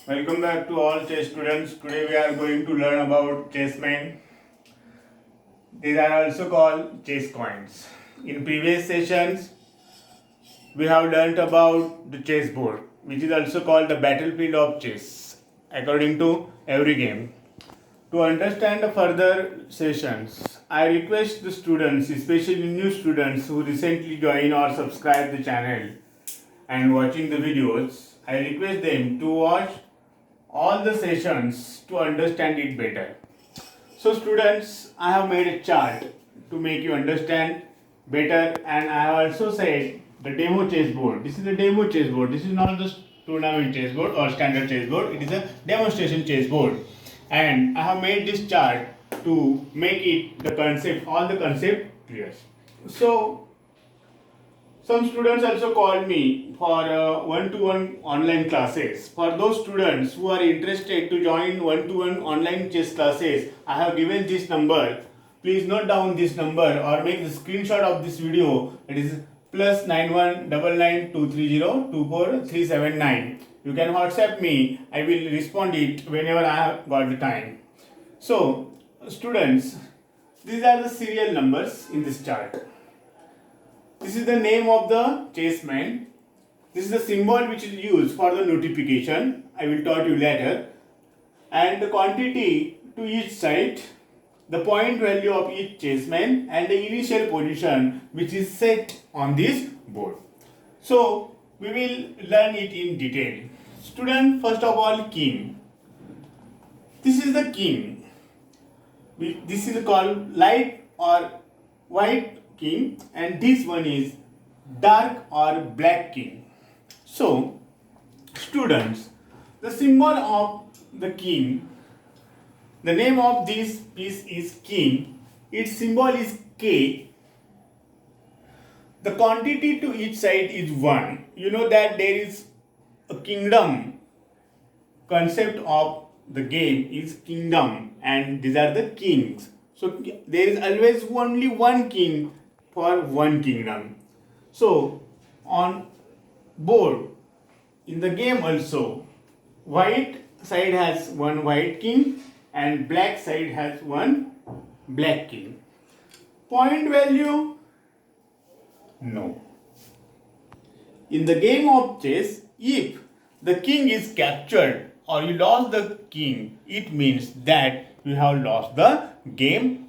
Welcome back to all chess students. Today we are going to learn about CHESSMEN. These are also called chess coins. In previous sessions, we have learnt about the chessboard, which is also called the battlefield of chess, according to every game. To understand the further sessions, I request the students, especially new students who recently join or subscribe the channel and watching the videos, I request them to watch all the sessions to understand it better. So students, I have made a chart to make you understand better, and I have also said the demo chessboard. This is the demo chessboard. This is not the tournament chessboard or standard chessboard. It is a demonstration chessboard, and I have made this chart to make it the concept, all the concept clear. So some students also called me for one-to-one online classes. For those students who are interested to join one-to-one online chess classes, I have given this number. Please note down this number or make the screenshot of this video. It is +919923024379. You can WhatsApp me. I will respond it whenever I have got the time. So, students, these are the serial numbers in this chart. This is the name of the chessman. This is the symbol which is used for the notification. I will taught you later. And the quantity to each side, the point value of each chessman, and the initial position which is set on this board. So we will learn it in detail. Student, first of all, king. This is the king. This is called light or white king, and this one is dark or black king. So students, the symbol of the king, the name of this piece is king. Its symbol is K. The quantity to each side is 1. You know that there is a kingdom. Concept of the game is kingdom, and these are the kings. So there is always only one king for one kingdom. So on board in the game also, white side has one white king and black side has one black king. Point value? No. In the game of chess, if the king is captured or you lost the king, it means that you have lost the game.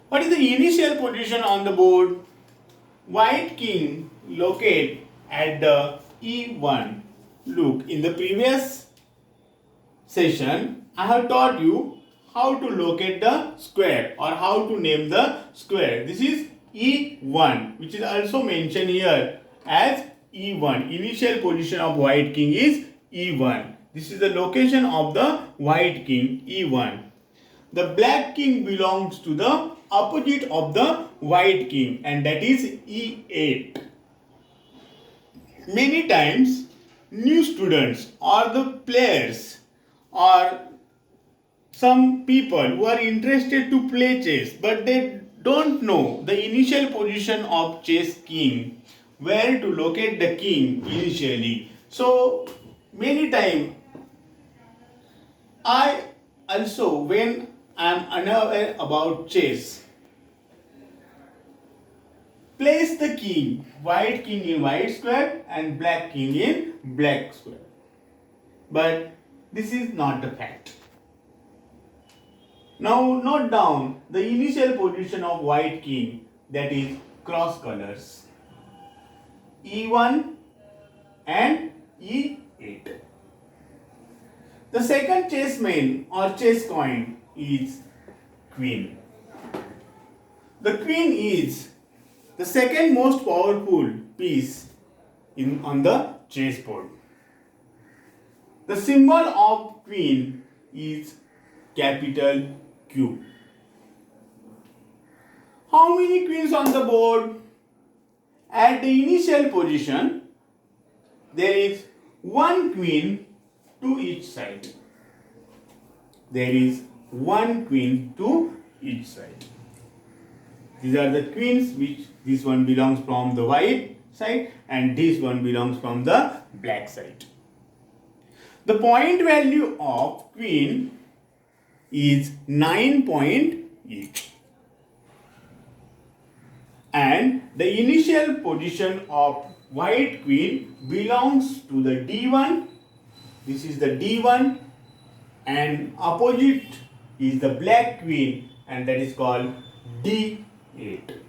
What is the initial position on the board? White king locate at the E1. Look, in the previous session, I have taught you how to locate the square or how to name the square. This is E1, which is also mentioned here as E1. Initial position of white king is E1. This is the location of the white king, E1. The black king belongs to the opposite of the white king, and that is E8. Many times new students or the players or some people who are interested to play chess but they don't know the initial position of chess king, where to locate the king initially. So many times I also, when I am unaware about chess, place the king, white king in white square and black king in black square. But this is not the fact. Now note down the initial position of white king, that is cross colors, E1 and E8. The second chessman or chess coin is queen. The queen is the second most powerful piece on the chessboard. The symbol of queen is capital Q. How many queens on the board? At the initial position, there is one queen to each side. There is one queen to each side. These are the queens, which this one belongs from the white side and this one belongs from the black side. The point value of queen is 9.8. And the initial position of white queen belongs to the D1. This is the D1, and opposite is the black queen, and that is called D8.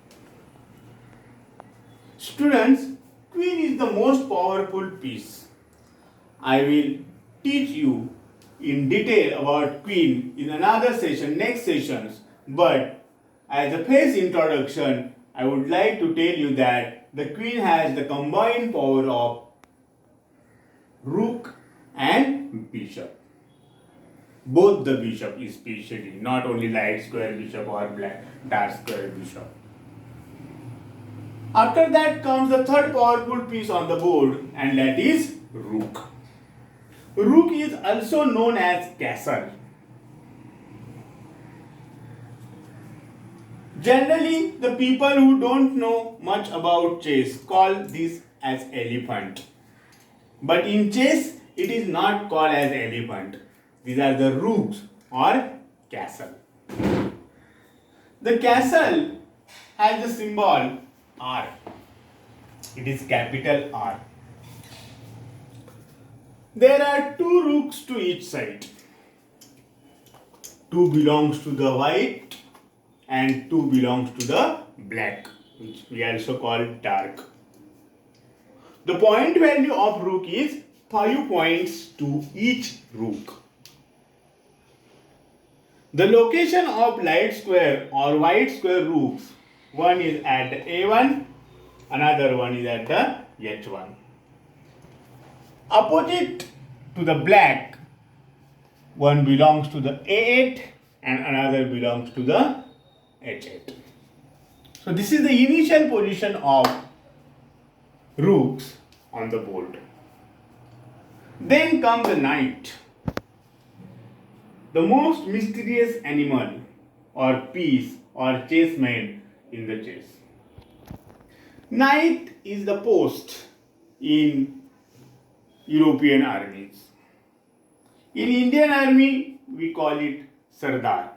Students, queen is the most powerful piece. I will teach you in detail about queen in another session, next sessions, but as a first introduction, I would like to tell you that the queen has the combined power of rook and bishop. Both the bishop especially, not only light square bishop or black dark square bishop. After that comes the third powerful piece on the board, and that is rook. Rook is also known as castle. Generally, the people who don't know much about chess call this as elephant. But in chess, it is not called as elephant. These are the rooks or castle. The castle has the symbol R. It is capital R. There are two rooks to each side. Two belongs to the white and two belongs to the black, which we also call dark. The point value of rook is 5 points to each rook. The location of light square or white square rooks, one is at the A1, another one is at the H1. Opposite to the black, one belongs to the A8 and another belongs to the H8. So this is the initial position of rooks on the board. Then comes the knight, the most mysterious animal or piece or chessman in the chess. Knight is the post in European armies. In Indian army, we call it Sardar,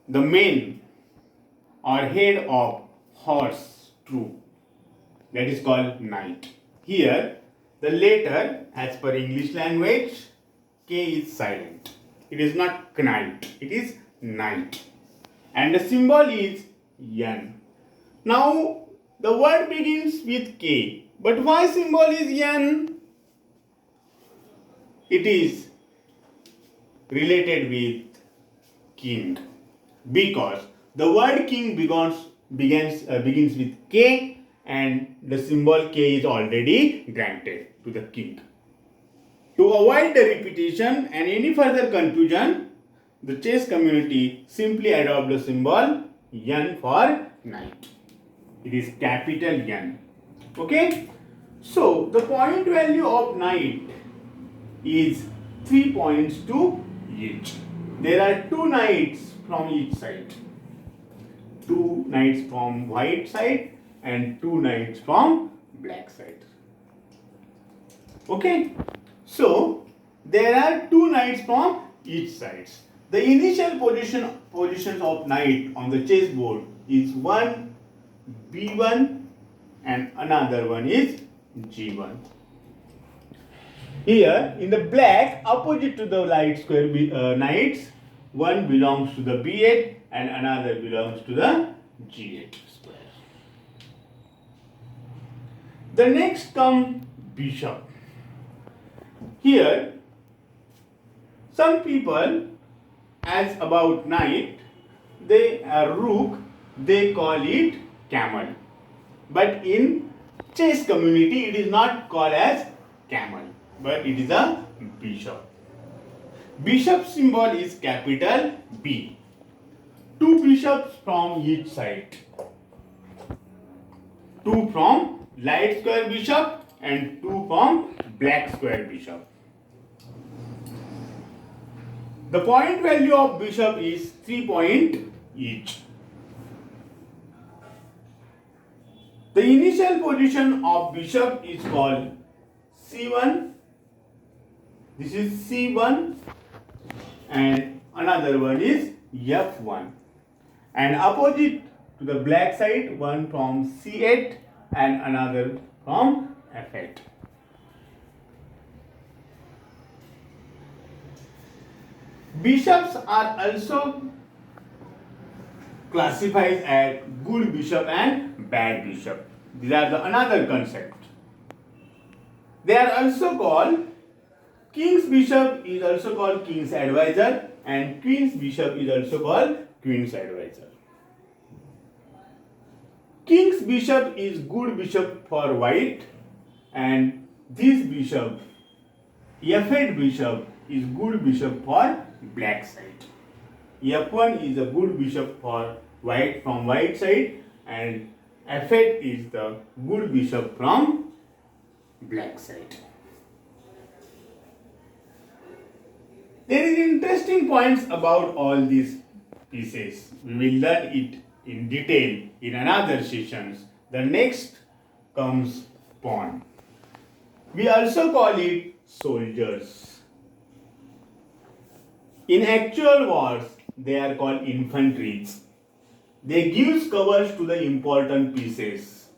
the main or head of horse troop. That is called knight. Here, the letter as per English language, K is silent. It is not knight, it is knight. And the symbol is N. Now, the word begins with K. But why symbol is N? It is related with king. Because the word king begins with K, and the symbol K is already granted to the king. To avoid the repetition and any further confusion, the chess community simply adopt the symbol N for knight. It is capital N. Okay? So, the point value of knight is 3 points to each. There are 2 knights from each side. 2 knights from white side and 2 knights from black side. Okay? So, there are 2 knights from each side. The initial positions of knight on the chessboard is one B1 and another one is G1. Here in the black, opposite to the light square knights, one belongs to the B8 and another belongs to the G8 square. The next comes bishop. Here, some people, as about knight, they are rook, they call it camel. But in chess community, it is not called as camel, but it is a bishop. Bishop symbol is capital B. 2 bishops from each side. 2 from light square bishop and 2 from black square bishop. The point value of bishop is 3 points each. The initial position of bishop is called C1 This is C1 and another one is F1. And opposite to the black side, one from C8 and another from F8. Bishops are also classified as good bishop and bad bishop. These are the another concept. They are also called king's bishop is also called king's advisor and queen's bishop is also called queen's advisor. King's bishop is good bishop for white and this bishop, F8 bishop is good bishop for black side. F1 is a good bishop for white from white side and F8 is the good bishop from black side. There is interesting points about all these pieces. We will learn it in detail in another sessions. The next comes pawn. We also call it soldiers. In actual wars, they are called infantries. They give covers to the important pieces.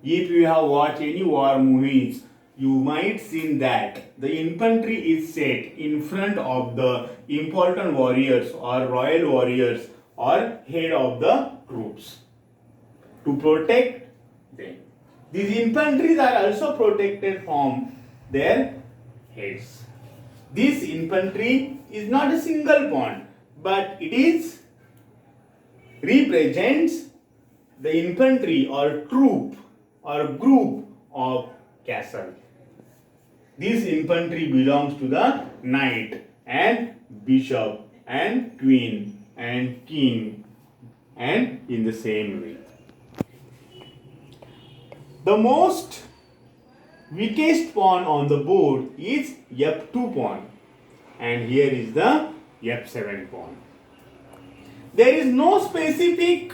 If you have watched any war movies, you might see that the infantry is set in front of the important warriors or royal warriors or head of the troops to protect them. These infantries are also protected from their heads. This infantry is not a single pawn, but it is represents the infantry or troop or group of castle. This infantry belongs to the knight and bishop and queen and king and in the same way. The most weakest pawn on the board is F2 pawn and here is the F7 pawn. There is no specific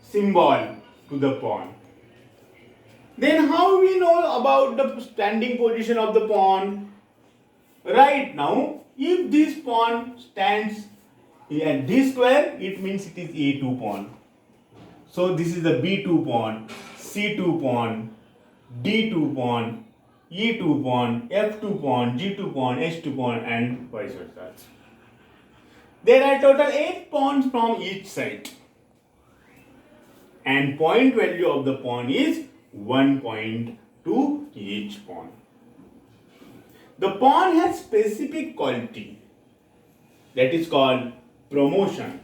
symbol to the pawn. Then how we know about the standing position of the pawn? Right now, if this pawn stands at this square, it means it is A2 pawn. So this is the B2 pawn, C2 pawn, D2 pawn, E2 pawn, F2 pawn, G2 pawn, H2 pawn and vice versa. There are total 8 pawns from each side. And point value of the pawn is 1 point to each pawn. The pawn has specific quality that is called promotion.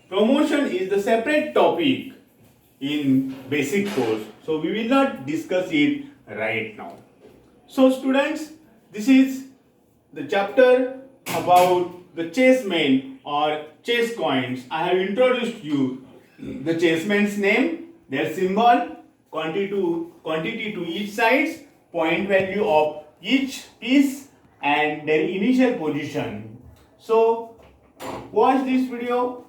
Promotion is the separate topic in basic course. So we will not discuss it right now. So students, this is the chapter about the chessmen or chess coins. I have introduced you the chessmen's name, their symbol, quantity to each sides, point value of each piece and their initial position. So watch this video.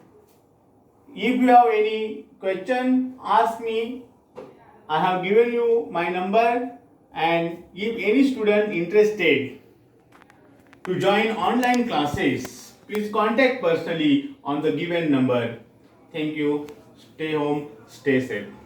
If you have any question, ask me. I have given you my number and if any student interested to join online classes, please contact personally on the given number. Thank you. Stay home, stay safe.